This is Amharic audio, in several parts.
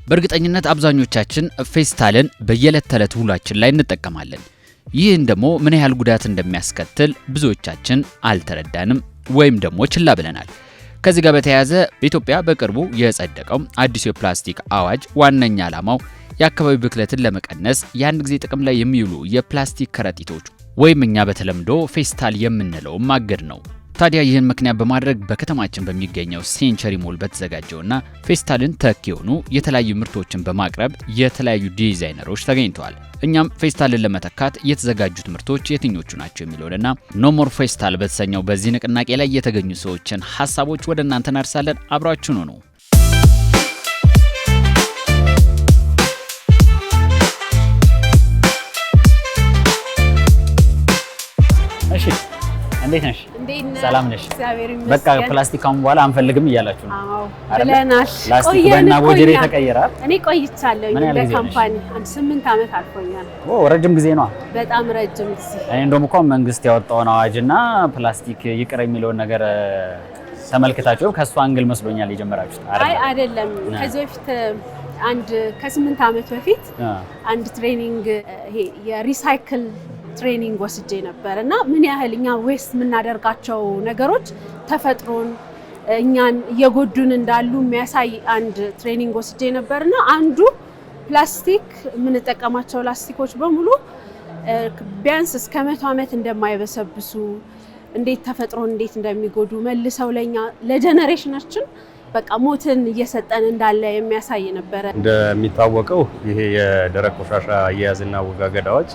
በእርግጠኝነት አብዛኞቻችን ፌስታልን በየዕለት ተዕለት ውሏችን ላይ እንጠቀማለን። ይህን ደግሞ ምን ያህል ጉዳት እንደሚያስከትል ብዙዎቻችን አልተረዳንም ወይም ደግሞ ችላ ብለናል። ከዚህ ጋር በተያያዘ በኢትዮጵያ በቅርቡ የጸደቀው አዲሱ የፕላስቲክ አዋጅ ዋነኛ ዓላማው የአካባቢ ብክለትን ለመቀነስ የአንድ ጊዜ ጥቅም ላይ የሚውሉ የፕላስቲክ ከረጢቶች ወይም እኛ በተለምዶ ፌስታል የምንለው ማገድ ነው። ታዲያ ይህን ምክንያት በማድረግ በከተማችን በሚገኘው ሴንቸሪ ሞል በተዘጋጀውና ፌስታልን ተኪ የሆኑ የተለያዩ ምርቶችን በማቅረብ የተለያዩ ዲዛይነሮች ተገኝተዋል። እኛም ፌስታልን ለመተካት የተዘጋጁት ምርቶች የትኞቹ ናቸው የሚለውንና ኖ ሞር ፌስታል በተሰኘው በዚህ ንቅናቄ ላይ የተገኙ ሰዎችን ሐሳቦች ወደ እናንተ እናደርሳለን። አብራችሁን ሁኑ። እሺ እንዴት ነሽ? ሰላም ነሽ? በቃ ፕላስቲካውን በኋላ አንፈልግም እያላችሁ ነው? አዎ ብለናል። ፕላስቲክ በእና ቦጀሬ ተቀየራል። እኔ ቆይቻለሁ በካምፓኒ 8 ዓመት አልፎኛል። ረጅም ጊዜ ነው። በጣም ረጅም ጊዜ። እኔ እንደውም እኮ መንግስት ያወጣውን አዋጅና ፕላስቲክ ይቅር የሚለውን ነገር ተመልክታችሁ ከሷ አንግል መስሎኛል የጀመራችሁት አይደል? አይ አይደለም። ከዚህ በፊት ከ8 ዓመት በፊት አንድ ትሬኒንግ ይሄ የሪሳይክል ትሬኒንግ ወስጄ ነበር እና ምን ያህል እኛ ዌስት የምናደርጋቸው ነገሮች ተፈጥሮን እኛን እየጎዱን እንዳሉ የሚያሳይ አንድ ትሬኒንግ ወስጄ ነበርና አንዱ ፕላስቲክ የምንጠቀማቸው ፕላስቲኮች በሙሉ ቢያንስ እስከ 100 ዓመት እንደማይበሰብሱ እንዴት ተፈጥሮን እንዴት እንደሚጎዱ መልሰው ለኛ ለጀነሬሽናችን በቃ ሞትን እየሰጠን እንዳለ የሚያሳይ ነበር። እንደሚታወቀው ይሄ የደረቅ ቆሻሻ አያያዝና አወጋገድ አዋጅ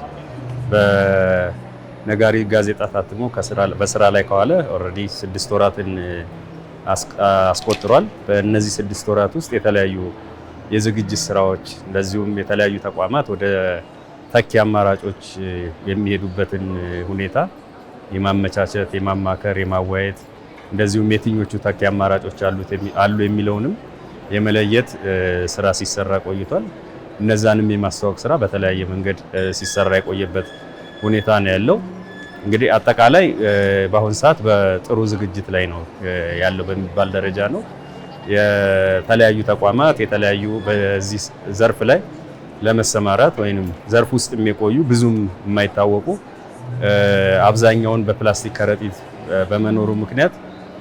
በነጋሪት ጋዜጣ ታትሞ በስራ ላይ ከዋለ ኦልሬዲ 6 ወራትን አስቆጥሯል። በእነዚህ 6 ወራት ውስጥ የተለያዩ የዝግጅት ስራዎች እንደዚሁም የተለያዩ ተቋማት ወደ ተኪ አማራጮች የሚሄዱበትን ሁኔታ የማመቻቸት፣ የማማከር፣ የማዋየት እንደዚሁም የትኞቹ ተኪ አማራጮች አሉ የሚለውንም የመለየት ስራ ሲሰራ ቆይቷል። እነዛንም የማስተዋወቅ ስራ በተለያየ መንገድ ሲሰራ የቆየበት ሁኔታ ነው ያለው። እንግዲህ አጠቃላይ በአሁን ሰዓት በጥሩ ዝግጅት ላይ ነው ያለው በሚባል ደረጃ ነው። የተለያዩ ተቋማት የተለያዩ በዚህ ዘርፍ ላይ ለመሰማራት ወይንም ዘርፍ ውስጥ የሚቆዩ ብዙም የማይታወቁ አብዛኛውን በፕላስቲክ ከረጢት በመኖሩ ምክንያት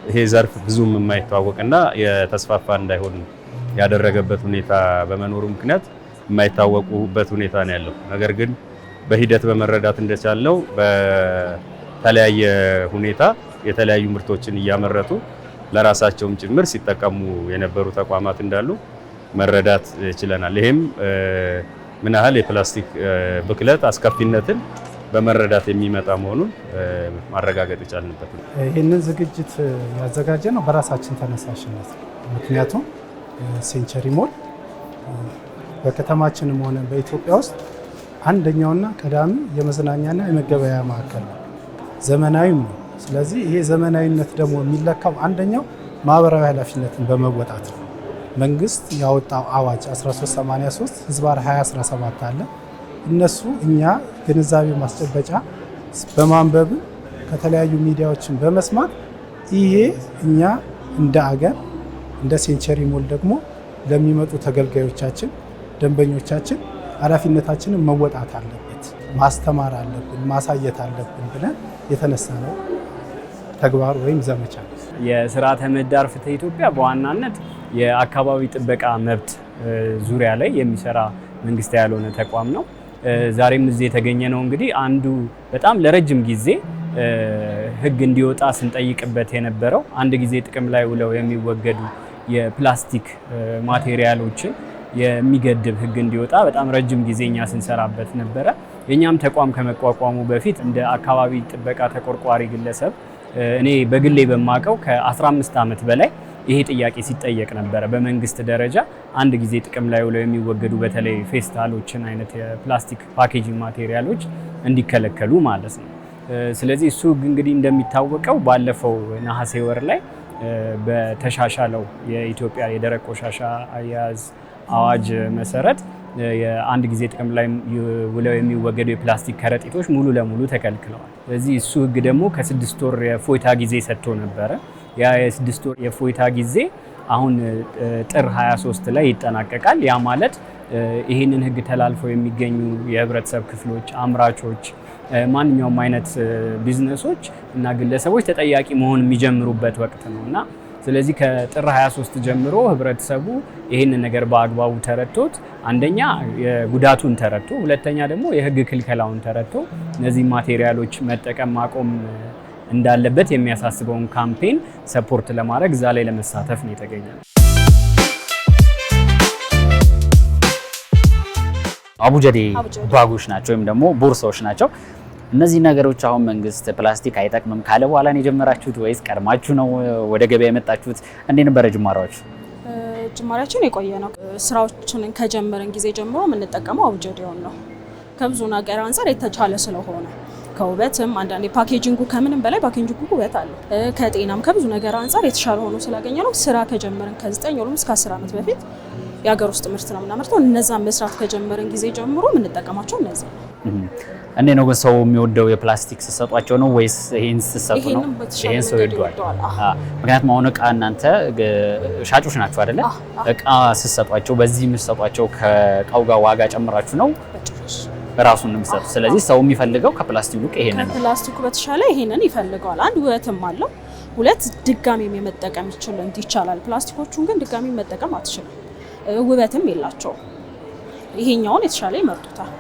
ይሄ ዘርፍ ብዙም የማይታወቅና የተስፋፋ እንዳይሆን ያደረገበት ሁኔታ በመኖሩ ምክንያት የማይታወቁበት ሁኔታ ነው ያለው። ነገር ግን በሂደት በመረዳት እንደቻለው በተለያየ ሁኔታ የተለያዩ ምርቶችን እያመረቱ ለራሳቸውም ጭምር ሲጠቀሙ የነበሩ ተቋማት እንዳሉ መረዳት ችለናል። ይሄም ምን ያህል የፕላስቲክ ብክለት አስከፊነትን በመረዳት የሚመጣ መሆኑን ማረጋገጥ ይቻልንበት ነው። ይህንን ዝግጅት ያዘጋጀ ነው በራሳችን ተነሳሽነት። ምክንያቱም ሴንቸሪ ሞል በከተማችንም ሆነ በኢትዮጵያ ውስጥ አንደኛውና ቀዳሚ የመዝናኛና የመገበያያ ማዕከል ነው፣ ዘመናዊም ነው። ስለዚህ ይሄ ዘመናዊነት ደግሞ የሚለካው አንደኛው ማህበራዊ ኃላፊነትን በመወጣት ነው። መንግስት ያወጣው አዋጅ 1383 ህዝባር 2017 አለ። እነሱ እኛ ግንዛቤ ማስጨበጫ በማንበብ ከተለያዩ ሚዲያዎችን በመስማት ይሄ እኛ እንደ አገር እንደ ሴንቸሪ ሞል ደግሞ ለሚመጡ ተገልጋዮቻችን ደንበኞቻችን ኃላፊነታችንን መወጣት አለበት፣ ማስተማር አለብን፣ ማሳየት አለብን ብለን የተነሳ ነው ተግባር ወይም ዘመቻ። የስርዓተ ምህዳር ፍትህ ኢትዮጵያ በዋናነት የአካባቢ ጥበቃ መብት ዙሪያ ላይ የሚሰራ መንግስት ያልሆነ ተቋም ነው። ዛሬም እዚህ የተገኘ ነው እንግዲህ አንዱ በጣም ለረጅም ጊዜ ህግ እንዲወጣ ስንጠይቅበት የነበረው አንድ ጊዜ ጥቅም ላይ ውለው የሚወገዱ የፕላስቲክ ማቴሪያሎችን የሚገድብ ህግ እንዲወጣ በጣም ረጅም ጊዜ እኛ ስንሰራበት ነበረ። የኛም ተቋም ከመቋቋሙ በፊት እንደ አካባቢ ጥበቃ ተቆርቋሪ ግለሰብ እኔ በግሌ በማቀው ከ15 ዓመት በላይ ይሄ ጥያቄ ሲጠየቅ ነበረ በመንግስት ደረጃ አንድ ጊዜ ጥቅም ላይ ውለው የሚወገዱ በተለይ ፌስታሎችን አይነት የፕላስቲክ ፓኬጂንግ ማቴሪያሎች እንዲከለከሉ ማለት ነው። ስለዚህ እሱ እንግዲህ እንደሚታወቀው ባለፈው ነሐሴ ወር ላይ በተሻሻለው የኢትዮጵያ የደረቅ ቆሻሻ አያያዝ አዋጅ መሰረት የአንድ ጊዜ ጥቅም ላይ ውለው የሚወገዱ የፕላስቲክ ከረጢቶች ሙሉ ለሙሉ ተከልክለዋል። ስለዚህ እሱ ህግ ደግሞ ከ6 ወር የፎይታ ጊዜ ሰጥቶ ነበረ። ያ የ6 ወር የፎይታ ጊዜ አሁን ጥር 23 ላይ ይጠናቀቃል። ያ ማለት ይህንን ህግ ተላልፈው የሚገኙ የህብረተሰብ ክፍሎች፣ አምራቾች፣ ማንኛውም አይነት ቢዝነሶች እና ግለሰቦች ተጠያቂ መሆን የሚጀምሩበት ወቅት ነው እና ስለዚህ ከጥር 23 ጀምሮ ህብረተሰቡ ይህንን ነገር በአግባቡ ተረድቶት አንደኛ የጉዳቱን ተረድቶ ሁለተኛ ደግሞ የህግ ክልከላውን ተረድቶ እነዚህ ማቴሪያሎች መጠቀም ማቆም እንዳለበት የሚያሳስበውን ካምፔን ሰፖርት ለማድረግ እዛ ላይ ለመሳተፍ ነው የተገኘው። አቡጀዴ ባጎች ናቸው ወይም ደግሞ ቦርሳዎች ናቸው። እነዚህ ነገሮች አሁን መንግስት ፕላስቲክ አይጠቅምም ካለ በኋላ ነው የጀመራችሁት ወይስ ቀድማችሁ ነው ወደ ገበያ የመጣችሁት? እንዴት ነበረ ጅማሬያችሁ? ጅማሬያችን የቆየ ነው። ስራዎችን ከጀመረን ጊዜ ጀምሮ የምንጠቀመው አቡጀዴውን ነው። ከብዙ ነገር አንፃር የተቻለ ስለሆነ ከውበትም አንዳንዴ ፓኬጂንጉ ከምንም በላይ ፓኬጂንጉ ውበት አለው። ከጤናም ከብዙ ነገር አንፃር የተሻለ ሆኖ ስላገኘ ነው ስራ ከጀመረን ከ9 ወይም እስከ 10 ዓመት በፊት የሀገር ውስጥ ምርት ነው የምናመርተው። እነዛን መስራት ከጀመረን ጊዜ ጀምሮ የምንጠቀማቸው እነዚህ ነው። እንዴ ነው ግን ሰው የሚወደው የፕላስቲክ ስሰጧቸው ነው ወይስ ይሄን ስሰጡ ነው? ይሄን ሰው ይወደዋል። ምክንያቱም አሁን እቃ እናንተ ሻጮች ናችሁ አይደለ? እቃ ስሰጧቸው በዚህ የምትሰጧቸው ከእቃው ጋር ዋጋ ጨምራችሁ ነው ራሱን የሚሰጡ። ስለዚህ ሰው የሚፈልገው ከፕላስቲኩ ይሄንን ነው። ከፕላስቲኩ በተሻለ ይሄንን ይፈልገዋል። አንድ ውበትም አለው፣ ሁለት ድጋሚ የመጠቀም ይቻላል። ፕላስቲኮቹን ግን ድጋሚ መጠቀም አትችልም፣ ውበትም የላቸውም። ይሄኛውን የተሻለ ይመርጡታል።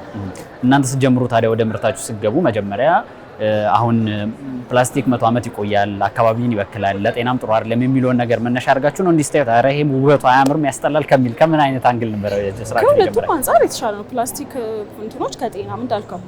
እናንተ ስትጀምሩ ታዲያ ወደ ምርታችሁ ስትገቡ መጀመሪያ አሁን ፕላስቲክ 100 ዓመት ይቆያል፣ አካባቢን ይበክላል፣ ለጤናም ጥሩ አይደለም የሚለውን ነገር መነሻ አድርጋችሁ ነው እንዲስታዩ? ኧረ ይሄ ውበቱ አያምርም ያስጠላል ከሚል ከምን አይነት አንግል ነበር ስራችሁ? ከሁለቱም አንፃር የተሻለ ነው። ፕላስቲክ እንትኖች ከጤናም እንዳልከው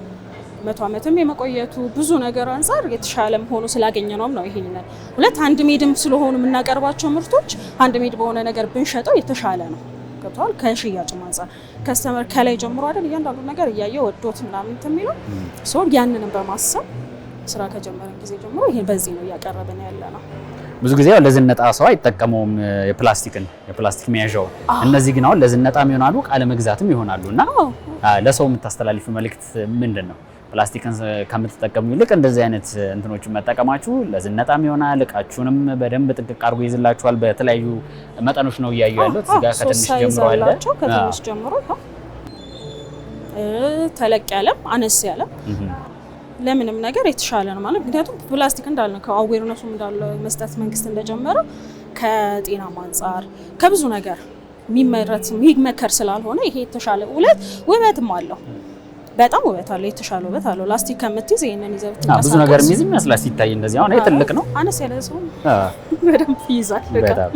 100 ዓመትም የመቆየቱ ብዙ ነገር አንፃር የተሻለም ሆኖ ስላገኘ ነው ይሄንን ሁለት አንድ ሜድም ስለሆኑ የምናቀርባቸው ምርቶች አንድ ሜድ በሆነ ነገር ብንሸጠው የተሻለ ነው። ገብቷል። ከሽያጭ አንፃር ከስተመር ከላይ ጀምሮ አይደል እያንዳንዱ ነገር እያየ ወዶት ምናምን የሚለው ሶ ያንንም በማሰብ ስራ ከጀመረን ጊዜ ጀምሮ ይሄን በዚህ ነው እያቀረብን ያለ ነው። ብዙ ጊዜ ለዝነጣ ሰው አይጠቀመውም የፕላስቲክ መያዣው። እነዚህ ግን አሁን ለዝነጣም ይሆናሉ ቃለ መግዛትም ይሆናሉና ለሰው የምታስተላልፊው መልእክት ምንድን ነው? ፕላስቲክን ከምትጠቀሙ ይልቅ እንደዚህ አይነት እንትኖችን መጠቀማችሁ ለዝነጣም ይሆናል፣ እቃችሁንም በደንብ ጥንቅቅ አድርጎ ይዝላችኋል። በተለያዩ መጠኖች ነው እያዩ ያሉት። እዚህ ጋር ከትንሽ ጀምሮ አለ፣ ከትንሽ ጀምሮ ተለቅ ያለም አነስ ያለም ለምንም ነገር የተሻለ ነው ማለት። ምክንያቱም ፕላስቲክ እንዳልነው ከአዌርነሱ እንዳለ መስጠት መንግስት እንደጀመረ ከጤናም አንፃር ከብዙ ነገር የሚመከር ስላልሆነ ይሄ የተሻለ ውበትም አለው። በጣም ውበት አለው፣ የተሻለ ውበት አለው። ላስቲክ ከምትይዝ ይሄንን ይዘህ ብትንቀሳቀስ ብዙ ነገር የሚይዝ ይመስላል ሲታይ። እንደዚህ አሁን ይሄ ትልቅ ነው፣ አነስ ያለ ሰው በደንብ ይይዛል። በጣም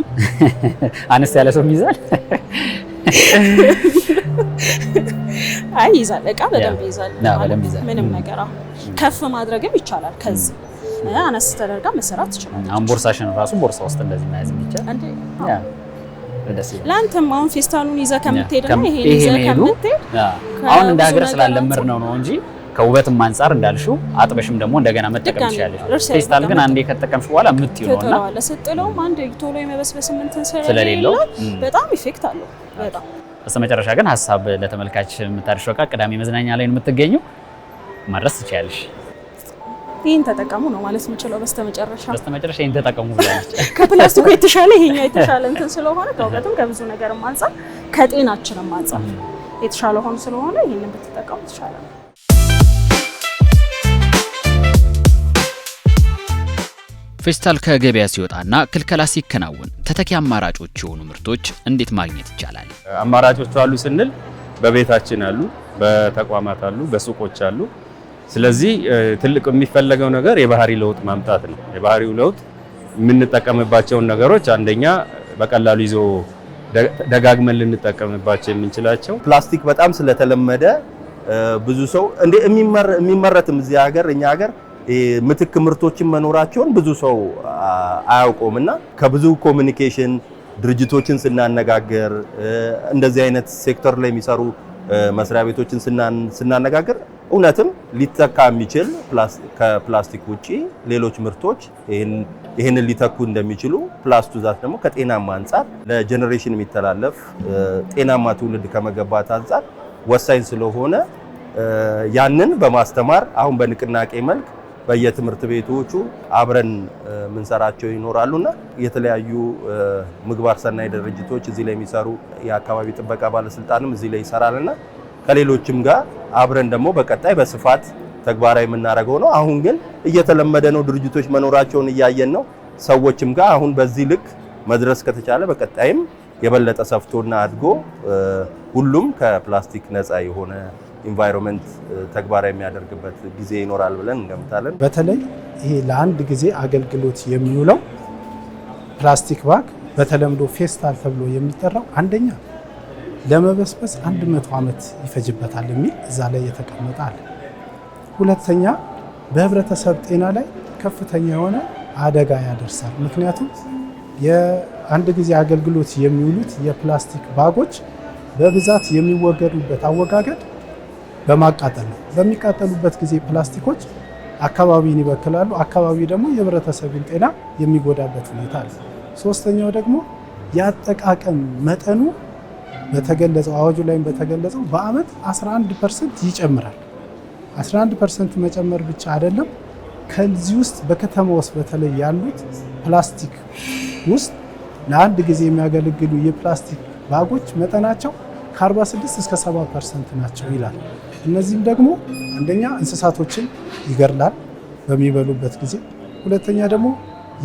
አነስ ያለ ሰው ይይዛል። አይ ይይዛል፣ እቃ በደንብ ይይዛል። ምንም ነገር ከፍ ማድረግም ይቻላል። ከዚህ አነስ ተደርጋ መሰራት ትችላለች። አሁን ቦርሳሽን ራሱ ቦርሳ ውስጥ እንደዚህ መያዝ ይቻላል እንዴ? ለአንተም አሁን ፌስታሉን ይዘህ ከምትሄድና ይሄን ይዘህ ከምትሄድ አሁን እንደ ሀገር ስላለምር ነው እንጂ ከውበትም አንፃር እንዳልሽው አጥበሽም ደግሞ እንደገና መጠቀም ትችላለሽ። ፌስታል ግን አንዴ ከተጠቀምሽ በኋላ ምት ይሆናልና ለሰጠለውም አንድ ቶሎ የመበስበስ እንትን ስለሌለው በጣም ኢፌክት አለው በጣም። በስተመጨረሻ ግን ሀሳብ ለተመልካች የምታደርሺው ዕቃ ቅዳሜ መዝናኛ ላይ ነው የምትገኘው፣ ማድረስ ትችላለሽ። ይሄን ተጠቀሙ ነው ማለት የምችለው። በስተመጨረሻ ይሄን ተጠቀሙ ብላለች። ከፕላስቲኩ የተሻለ ይሄኛው የተሻለ እንትን ስለሆነ ከውበትም ከብዙ ነገርም አንፃር ከጤናችንም አንፃር የተሻለ ሆኖ ስለሆነ ይሄንን ብትጠቀሙ የተሻለ ነው። ፌስታል ከገበያ ሲወጣና ክልከላ ሲከናወን ተተኪ አማራጮች የሆኑ ምርቶች እንዴት ማግኘት ይቻላል? አማራጮቹ አሉ ስንል በቤታችን አሉ፣ በተቋማት አሉ፣ በሱቆች አሉ። ስለዚህ ትልቅ የሚፈለገው ነገር የባህሪ ለውጥ ማምጣት ነው። የባህሪው ለውጥ የምንጠቀምባቸውን ነገሮች አንደኛ በቀላሉ ይዞ ደጋግመን ልንጠቀምባቸው የምንችላቸው። ፕላስቲክ በጣም ስለተለመደ ብዙ ሰው እንደ የሚመረትም እዚህ ሀገር እኛ ሀገር ምትክ ምርቶችን መኖራቸውን ብዙ ሰው አያውቀውምና ከብዙ ኮሚኒኬሽን ድርጅቶችን ስናነጋገር እንደዚህ አይነት ሴክተር ላይ የሚሰሩ መስሪያ ቤቶችን ስናነጋገር እውነትም ሊተካ የሚችል ከፕላስቲክ ውጪ ሌሎች ምርቶች ይሄንን ሊተኩ እንደሚችሉ ፕላስ ቱ ዛት ደግሞ ከጤናማ አንፃር ለጀነሬሽን የሚተላለፍ ጤናማ ትውልድ ከመገንባት አንፃር ወሳኝ ስለሆነ ያንን በማስተማር አሁን በንቅናቄ መልክ በየትምህርት ቤቶቹ አብረን ምንሰራቸው ይኖራሉና የተለያዩ ምግባር ሰናይ ድርጅቶች እዚህ ላይ የሚሰሩ የአካባቢ ጥበቃ ባለስልጣንም እዚህ ላይ ይሰራልና ከሌሎችም ጋር አብረን ደግሞ በቀጣይ በስፋት ተግባራዊ የምናደርገው ነው። አሁን ግን እየተለመደ ነው። ድርጅቶች መኖራቸውን እያየን ነው። ሰዎችም ጋር አሁን በዚህ ልክ መድረስ ከተቻለ በቀጣይም የበለጠ ሰፍቶና አድጎ ሁሉም ከፕላስቲክ ነፃ የሆነ ኢንቫይሮንመንት ተግባራዊ የሚያደርግበት ጊዜ ይኖራል ብለን እንገምታለን። በተለይ ይሄ ለአንድ ጊዜ አገልግሎት የሚውለው ፕላስቲክ ባግ በተለምዶ ፌስታል ተብሎ የሚጠራው አንደኛ ለመበስበስ 100 ዓመት ይፈጅበታል የሚል እዛ ላይ የተቀመጠ አለ። ሁለተኛ በህብረተሰብ ጤና ላይ ከፍተኛ የሆነ አደጋ ያደርሳል። ምክንያቱም የአንድ ጊዜ አገልግሎት የሚውሉት የፕላስቲክ ባጎች በብዛት የሚወገዱበት አወጋገድ በማቃጠል ነው። በሚቃጠሉበት ጊዜ ፕላስቲኮች አካባቢን ይበክላሉ። አካባቢ ደግሞ የህብረተሰብን ጤና የሚጎዳበት ሁኔታ አለ። ሶስተኛው ደግሞ የአጠቃቀም መጠኑ በተገለጸው አዋጁ ላይ በተገለጸው በአመት 11% ይጨምራል። 11% መጨመር ብቻ አይደለም። ከዚህ ውስጥ በከተማ ውስጥ በተለይ ያሉት ፕላስቲክ ውስጥ ለአንድ ጊዜ የሚያገለግሉ የፕላስቲክ ባጎች መጠናቸው ከ46 እስከ 70% ናቸው ይላል። እነዚህም ደግሞ አንደኛ እንስሳቶችን ይገድላል በሚበሉበት ጊዜ፣ ሁለተኛ ደግሞ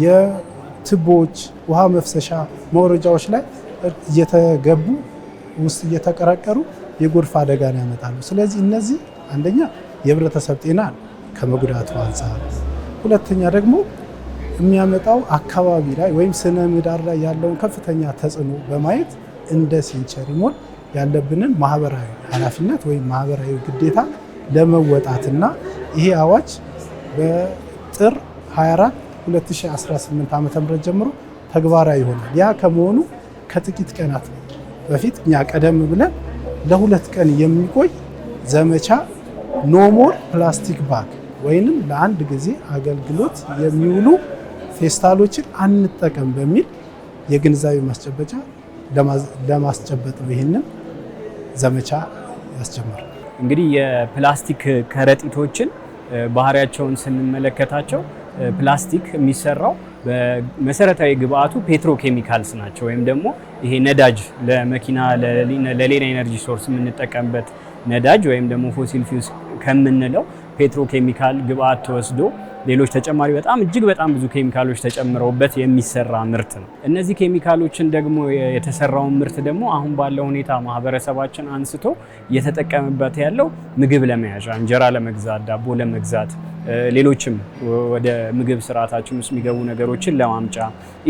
የትቦዎች ውሃ መፍሰሻ መውረጃዎች ላይ እየተገቡ ውስጥ እየተቀረቀሩ የጎርፍ አደጋን ያመጣሉ። ስለዚህ እነዚህ አንደኛ የህብረተሰብ ጤና ከመጉዳቱ አንፃር፣ ሁለተኛ ደግሞ የሚያመጣው አካባቢ ላይ ወይም ስነ ምህዳር ላይ ያለውን ከፍተኛ ተጽዕኖ በማየት እንደ ሴንቸሪ ሞል ያለብንን ማህበራዊ ኃላፊነት ወይም ማህበራዊ ግዴታ ለመወጣትና ይሄ አዋጅ በጥር 24 2018 ዓ.ም ጀምሮ ተግባራዊ ይሆናል። ያ ከመሆኑ ከጥቂት ቀናት በፊት እኛ ቀደም ብለን ለ2 ቀን የሚቆይ ዘመቻ ኖ ሞር ፕላስቲክ ባግ ወይንም ለአንድ ጊዜ አገልግሎት የሚውሉ ፌስታሎችን አንጠቀም በሚል የግንዛቤ ማስጨበጫ ለማስጨበጥ ይህንን ዘመቻ ያስጀምራል። እንግዲህ የፕላስቲክ ከረጢቶችን ባህሪያቸውን ስንመለከታቸው ፕላስቲክ የሚሰራው በመሰረታዊ ግብአቱ ፔትሮኬሚካልስ ናቸው። ወይም ደግሞ ይሄ ነዳጅ ለመኪና ለሌላ ኤነርጂ ሶርስ የምንጠቀምበት ነዳጅ ወይም ደግሞ ፎሲል ፊውስ ከምንለው ፔትሮኬሚካል ግብአት ተወስዶ ሌሎች ተጨማሪ እጅግ በጣም ብዙ ኬሚካሎች ተጨምረውበት የሚሰራ ምርት ነው። እነዚህ ኬሚካሎችን ደግሞ የተሰራውን ምርት ደግሞ አሁን ባለው ሁኔታ ማህበረሰባችን አንስቶ እየተጠቀመበት ያለው ምግብ ለመያዣ፣ እንጀራ ለመግዛት፣ ዳቦ ለመግዛት፣ ሌሎችም ወደ ምግብ ስርዓታችን ውስጥ የሚገቡ ነገሮችን ለማምጫ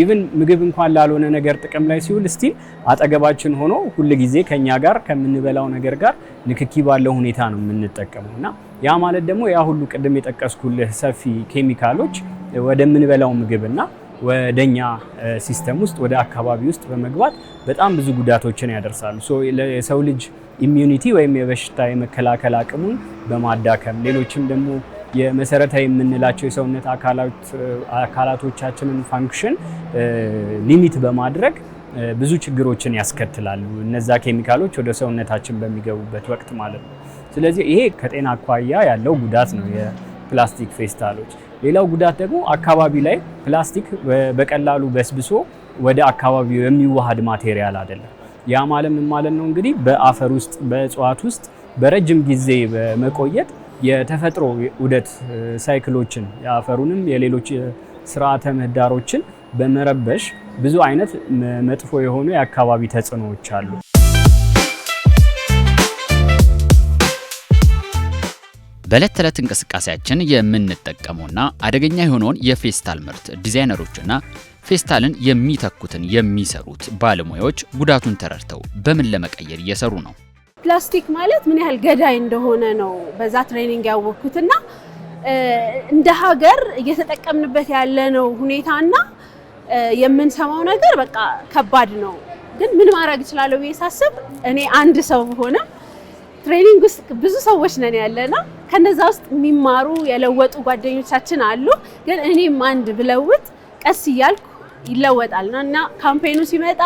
ኢቭን ምግብ እንኳን ላልሆነ ነገር ጥቅም ላይ ሲውል ስቲል አጠገባችን ሆኖ ሁል ጊዜ ከኛ ጋር ከምንበላው ነገር ጋር ንክኪ ባለው ሁኔታ ነው የምንጠቀመው እና ያ ማለት ደግሞ ያ ሁሉ ቅድም የጠቀስኩልህ ሰፊ ኬሚካሎች ወደምንበላው ምግብና ወደኛ ሲስተም ውስጥ ወደ አካባቢ ውስጥ በመግባት በጣም ብዙ ጉዳቶችን ያደርሳሉ። የሰው ልጅ ኢሚዩኒቲ ወይም የበሽታ የመከላከል አቅሙን በማዳከም ሌሎችም ደግሞ የመሰረታዊ የምንላቸው የሰውነት አካላቶቻችንን ፋንክሽን ሊሚት በማድረግ ብዙ ችግሮችን ያስከትላሉ እነዛ ኬሚካሎች ወደ ሰውነታችን በሚገቡበት ወቅት ማለት ነው። ስለዚህ ይሄ ከጤና አኳያ ያለው ጉዳት ነው የፕላስቲክ ፌስታሎች። ሌላው ጉዳት ደግሞ አካባቢ ላይ ፕላስቲክ በቀላሉ በስብሶ ወደ አካባቢው የሚዋሃድ ማቴሪያል አይደለም። ያ ማለት ምን ማለት ነው? እንግዲህ በአፈር ውስጥ በእጽዋት ውስጥ በረጅም ጊዜ በመቆየት የተፈጥሮ ዑደት ሳይክሎችን የአፈሩንም የሌሎች ስርዓተ ምህዳሮችን በመረበሽ ብዙ አይነት መጥፎ የሆኑ የአካባቢ ተጽዕኖዎች አሉ። በዕለት ተዕለት እንቅስቃሴያችን የምንጠቀመውና አደገኛ የሆነውን የፌስታል ምርት ዲዛይነሮችና ፌስታልን የሚተኩትን የሚሰሩት ባለሙያዎች ጉዳቱን ተረድተው በምን ለመቀየር እየሰሩ ነው? ፕላስቲክ ማለት ምን ያህል ገዳይ እንደሆነ ነው በዛ ትሬኒንግ ያወቅኩትና እንደ ሀገር እየተጠቀምንበት ያለነው ሁኔታና የምንሰማው ነገር በቃ ከባድ ነው። ግን ምን ማድረግ እችላለሁ ብዬ ሳስብ እኔ አንድ ሰው ሆነ ትሬኒንግ ውስጥ ብዙ ሰዎች ነን ያለና ከነዛ ውስጥ የሚማሩ የለወጡ ጓደኞቻችን አሉ። ግን እኔም አንድ ብለውጥ ቀስ እያልኩ ይለወጣልና እና ካምፔኑ ሲመጣ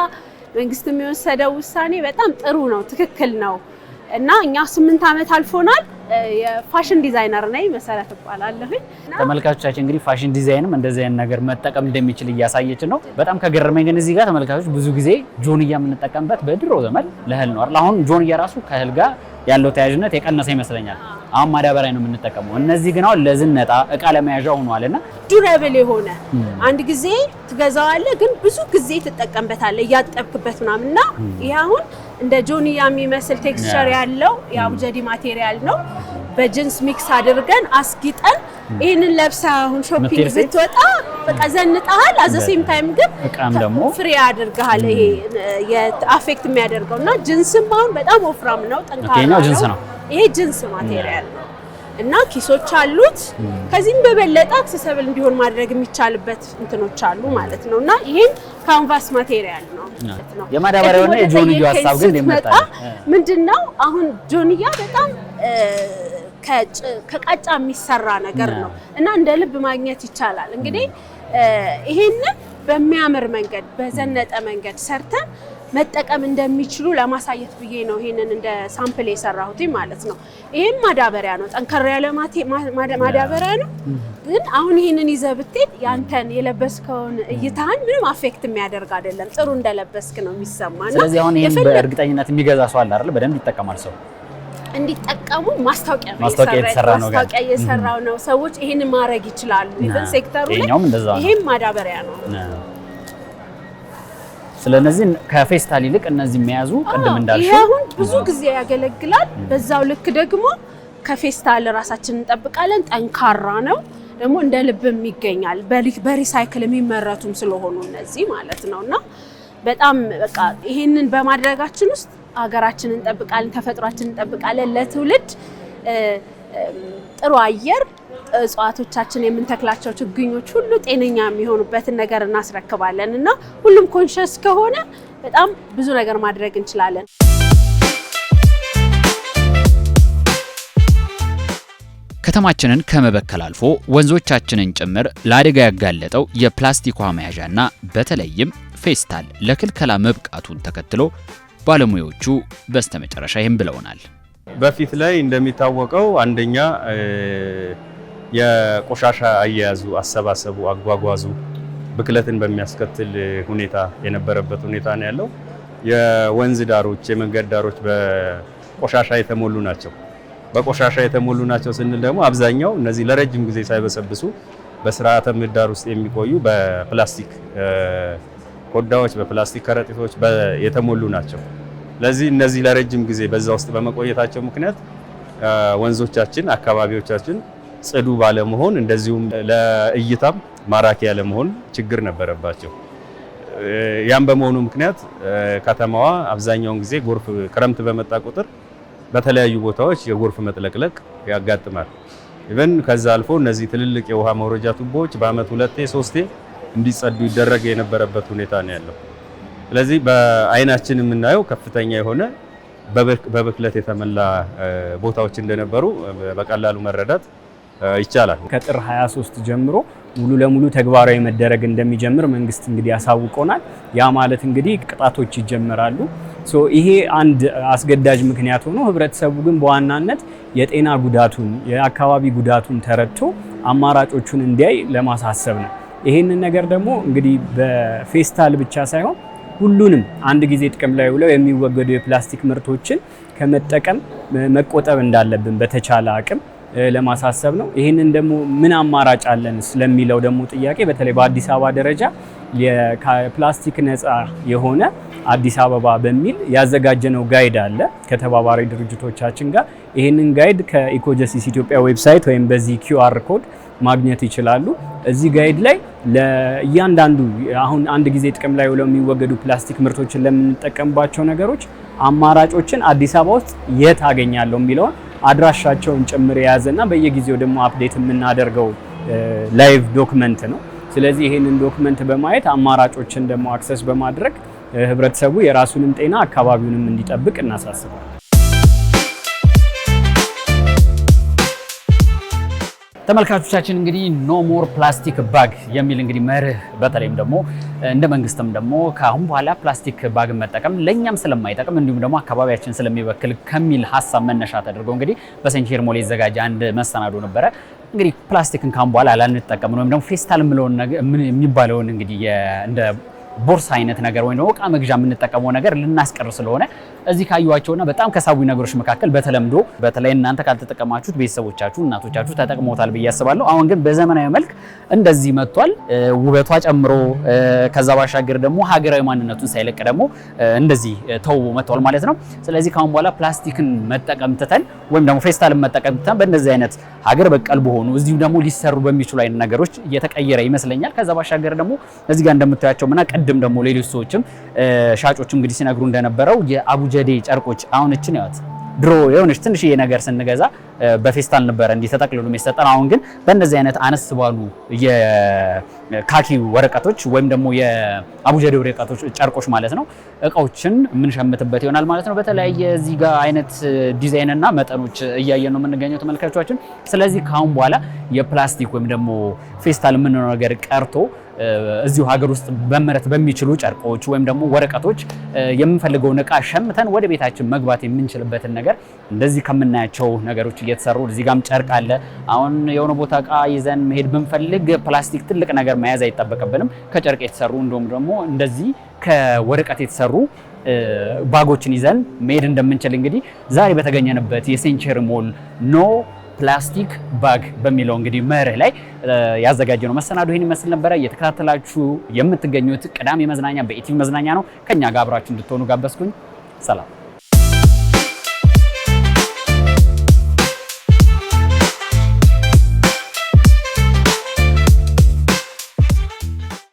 መንግስት የሚወሰደው ውሳኔ በጣም ጥሩ ነው፣ ትክክል ነው እና እኛ 8 ዓመት አልፎናል። የፋሽን ዲዛይነር ነኝ። መሰረት እባላለሁ። ተመልካቾቻችን እንግዲህ ፋሽን ዲዛይንም እንደዚህ አይነት ነገር መጠቀም እንደሚችል እያሳየች ነው። በጣም ከገረመኝ ግን እዚህ ጋር ተመልካቾች ብዙ ጊዜ ጆንያ የምንጠቀምበት በድሮ ዘመን ለእህል ነው አይደል? አሁን ጆንያ ራሱ ከእህል ጋር ያለው ተያያዥነት የቀነሰ ይመስለኛል። አሁን ማዳበሪያ ነው የምንጠቀመው። እነዚህ ግን አሁን ለዝነጣ እቃ ለመያዣ ሆኗልና ዱራብል የሆነ አንድ ጊዜ ትገዛዋለህ፣ ግን ብዙ ጊዜ ትጠቀምበታለህ እያጠብክበት ምናምንና ይሄ አሁን እንደ ጆንያ የሚመስል ቴክስቸር ያለው የአቡጀዲ ማቴሪያል ነው። በጅንስ ሚክስ አድርገን አስጊጠን ይሄንን ለብሰህ አሁን ሾፒንግ ብትወጣ በቃ ዘንጣሃል። አዘ ሴም ታይም ግን እቃም ደግሞ ፍሪ አድርገሃል። ይሄ የአፌክት የሚያደርገውና ጅንስም አሁን በጣም ወፍራም ነው፣ ጠንካራ ነው። ይሄ ጅንስ ማቴሪያል ነው እና ኪሶች አሉት። ከዚህም በበለጠ አክሰሰብል እንዲሆን ማድረግ የሚቻልበት እንትኖች አሉ ማለት ነው። እና ይሄን ካንቫስ ማቴሪያል ነው ማለት ነው። የማዳበሪያውና የጆንያ ሐሳብ ግን እንደመጣ ምንድነው አሁን ጆንያ በጣም ከቃጫ የሚሰራ ነገር ነው እና እንደ ልብ ማግኘት ይቻላል። እንግዲህ ይሄንን በሚያምር መንገድ በዘነጠ መንገድ ሰርተን መጠቀም እንደሚችሉ ለማሳየት ብዬ ነው ይሄንን እንደ ሳምፕል የሰራሁት ማለት ነው። ይሄን ማዳበሪያ ነው፣ ጠንከር ያለ ማዳበሪያ ነው። ግን አሁን ይሄንን ይዘህ ብትሄድ ያንተን የለበስከውን እይታህን ምንም አፌክት የሚያደርግ አይደለም። ጥሩ እንደለበስክ ነው የሚሰማና ስለዚህ አሁን ይሄን በእርግጠኝነት የሚገዛ ሰው አለ አይደል? በደንብ ይጠቀማል ሰው እንዲጠቀሙ ማስታወቂያ እየሰራው ነው። ሰዎች ይሄንን ማድረግ ይችላሉ። ኢቨን ሴክተሩ ላይ ይሄም ማዳበሪያ ነው። ስለዚህ ከፌስታል ይልቅ እነዚህ የሚያዙ ቅድም እንዳልሽው ይሄ አሁን ብዙ ጊዜ ያገለግላል። በዛው ልክ ደግሞ ከፌስታል ራሳችንን እንጠብቃለን። ጠንካራ ነው ደግሞ እንደ ልብም ይገኛል። በሪሳይክል የሚመረቱም ስለሆኑ እነዚህ ማለት ነውና በጣም በቃ ይሄንን በማድረጋችን ውስጥ ሀገራችንን እንጠብቃለን፣ ተፈጥሯችንን እንጠብቃለን። ለትውልድ ጥሩ አየር እጽዋቶቻችን የምንተክላቸው ችግኞች ሁሉ ጤነኛ የሚሆኑበትን ነገር እናስረክባለን እና ሁሉም ኮንሸስ ከሆነ በጣም ብዙ ነገር ማድረግ እንችላለን። ከተማችንን ከመበከል አልፎ ወንዞቻችንን ጭምር ለአደጋ ያጋለጠው የፕላስቲክ ውሃ መያዣና በተለይም ፌስታል ለክልከላ መብቃቱን ተከትሎ ባለሙያዎቹ በስተመጨረሻ ይህም ብለውናል። በፊት ላይ እንደሚታወቀው አንደኛ የቆሻሻ አያያዙ፣ አሰባሰቡ፣ አጓጓዙ ብክለትን በሚያስከትል ሁኔታ የነበረበት ሁኔታ ነው ያለው። የወንዝ ዳሮች፣ የመንገድ ዳሮች በቆሻሻ የተሞሉ ናቸው። በቆሻሻ የተሞሉ ናቸው ስንል ደግሞ አብዛኛው እነዚህ ለረጅም ጊዜ ሳይበሰብሱ በስርዓተ ምህዳር ውስጥ የሚቆዩ በፕላስቲክ ኮዳዎች፣ በፕላስቲክ ከረጢቶች የተሞሉ ናቸው። ስለዚህ እነዚህ ለረጅም ጊዜ በዛ ውስጥ በመቆየታቸው ምክንያት ወንዞቻችን፣ አካባቢዎቻችን ጽዱ ባለመሆን እንደዚሁም ለእይታም ማራኪ ያለመሆን ችግር ነበረባቸው። ያም በመሆኑ ምክንያት ከተማዋ አብዛኛውን ጊዜ ጎርፍ ክረምት በመጣ ቁጥር በተለያዩ ቦታዎች የጎርፍ መጥለቅለቅ ያጋጥማል። ኢቨን ከዛ አልፎ እነዚህ ትልልቅ የውሃ መውረጃ ቱቦዎች በአመት 2-3 እንዲጸዱ ይደረግ የነበረበት ሁኔታ ነው ያለው። ስለዚህ በአይናችን የምናየው ከፍተኛ የሆነ በብክለት የተሞላ ቦታዎች እንደነበሩ በቀላሉ መረዳት ይቻላል። ከጥር 23 ጀምሮ ሙሉ ለሙሉ ተግባራዊ መደረግ እንደሚጀምር መንግስት እንግዲህ ያሳውቆናል። ያ ማለት እንግዲህ ቅጣቶች ይጀምራሉ። ይሄ አንድ አስገዳጅ ምክንያት ሆኖ ህብረተሰቡ ግን በዋናነት የጤና ጉዳቱን የአካባቢ ጉዳቱን ተረድቶ አማራጮቹን እንዲያይ ለማሳሰብ ነው። ይሄንን ነገር ደግሞ እንግዲህ በፌስታል ብቻ ሳይሆን ሁሉንም አንድ ጊዜ ጥቅም ላይ ውለው የሚወገዱ የፕላስቲክ ምርቶችን ከመጠቀም መቆጠብ እንዳለብን በተቻለ አቅም ለማሳሰብ ነው። ይሄንን ደግሞ ምን አማራጭ አለን ስለሚለው ደግሞ ጥያቄ በተለይ በአዲስ አበባ ደረጃ የፕላስቲክ ነፃ የሆነ አዲስ አበባ በሚል ያዘጋጀነው ጋይድ አለ ከተባባሪ ድርጅቶቻችን ጋር። ይሄንን ጋይድ ከኢኮጀስቲስ ኢትዮጵያ ዌብሳይት ወይም በዚህ QR ኮድ ማግኘት ይችላሉ። እዚህ ጋይድ ላይ ለእያንዳንዱ አሁን አንድ ጊዜ ጥቅም ላይ ውለው የሚወገዱ ፕላስቲክ ምርቶችን ለምንጠቀምባቸው ነገሮች አማራጮችን አዲስ አበባ ውስጥ የት አገኛለሁ የሚለውን አድራሻቸውን ጭምር የያዘና በየጊዜው ደግሞ አፕዴት የምናደርገው ላይቭ ዶክመንት ነው። ስለዚህ ይሄንን ዶክመንት በማየት አማራጮችን ደግሞ አክሰስ በማድረግ ህብረተሰቡ የራሱንም ጤና አካባቢውንም እንዲጠብቅ እናሳስባለን። ተመልካቾቻችን እንግዲህ ኖ ሞር ፕላስቲክ ባግ የሚል እንግዲህ መርህ በተለይም ደግሞ እንደ መንግስትም ደግሞ ከአሁን በኋላ ፕላስቲክ ባግ መጠቀም ለኛም ስለማይጠቅም እንዲሁም ደግሞ አካባቢያችን ስለሚበክል ከሚል ሀሳብ መነሻ ተደርጎ እንግዲህ በሴንቸር ሞል የተዘጋጀ አንድ መሰናዶ ነበረ። እንግዲህ ፕላስቲክን ካሁን በኋላ ላንጠቀም ወይም ደግሞ ፌስታል የሚባለውን እንግዲህ እንደ ቦርሳ አይነት ነገር ወይም ደግሞ እቃ መግዣ የምንጠቀመው ነገር ልናስቀር ስለሆነ እዚህ ካዩዋቸውና በጣም ከሳቢ ነገሮች መካከል በተለምዶ በተለይ እናንተ ካልተጠቀማችሁት ቤተሰቦቻችሁ እናቶቻችሁ ተጠቅመውታል ብዬ አስባለሁ። አሁን ግን በዘመናዊ መልክ እንደዚህ መጥቷል። ውበቷ ጨምሮ ከዛ ባሻገር ደግሞ ሀገራዊ ማንነቱን ሳይለቅ ደግሞ እንደዚህ ተውቦ መጥቷል ማለት ነው። ስለዚህ ካሁን በኋላ ፕላስቲክን መጠቀም ትተን ወይም ደግሞ ፌስታልን መጠቀም ትተን በእንደዚህ አይነት ሀገር በቀል በሆኑ እዚሁ ደግሞ ሊሰሩ በሚችሉ አይነት ነገሮች እየተቀየረ ይመስለኛል። ከዛ ባሻገር ደግሞ እዚህ ጋር እንደምታያቸው ምና ቀድም ደግሞ ሌሎች ሰዎችም ሻጮችም እንግዲህ ሲነግሩ እንደነበረው የአቡጀዴ ጨርቆች አሁን እችን ያዩት ድሮ የሆነች ትንሽዬ ነገር ስንገዛ በፌስታል ነበር እንዲህ ተጠቅልሎ የሚሰጠን። አሁን ግን በእነዚህ አይነት አነስ ባሉ የካኪ ወረቀቶች ወይም ደግሞ የአቡጀዴ ወረቀቶች ጨርቆች ማለት ነው እቃዎችን የምንሸምትበት ይሆናል ማለት ነው። በተለያየ እዚህ ጋር አይነት ዲዛይን እና መጠኖች እያየን ነው የምንገኘው ተመልካቾቻችን። ስለዚህ ከአሁን በኋላ የፕላስቲክ ወይም ደግሞ ፌስታል የምንለው ነገር ቀርቶ እዚሁ ሀገር ውስጥ መመረት በሚችሉ ጨርቆች ወይም ደግሞ ወረቀቶች የምንፈልገውን እቃ ሸምተን ወደ ቤታችን መግባት የምንችልበትን ነገር እንደዚህ ከምናያቸው ነገሮች እየተሰሩ እዚህ ጋርም ጨርቅ አለ። አሁን የሆነ ቦታ እቃ ይዘን መሄድ ብንፈልግ ፕላስቲክ ትልቅ ነገር መያዝ አይጠበቅብንም። ከጨርቅ የተሰሩ እንደውም ደግሞ እንደዚህ ከወረቀት የተሰሩ ባጎችን ይዘን መሄድ እንደምንችል እንግዲህ ዛሬ በተገኘንበት የሴንቸር ሞል ኖ ፕላስቲክ ባግ በሚለው እንግዲህ መርህ ላይ ያዘጋጀነው መሰናዶ ይሄን ይመስል ነበረ። እየተከታተላችሁ የምትገኙት ቅዳሜ መዝናኛ በኢቲቪ መዝናኛ ነው። ከኛ ጋር አብራችሁ እንድትሆኑ ጋበዝኩኝ። ሰላም።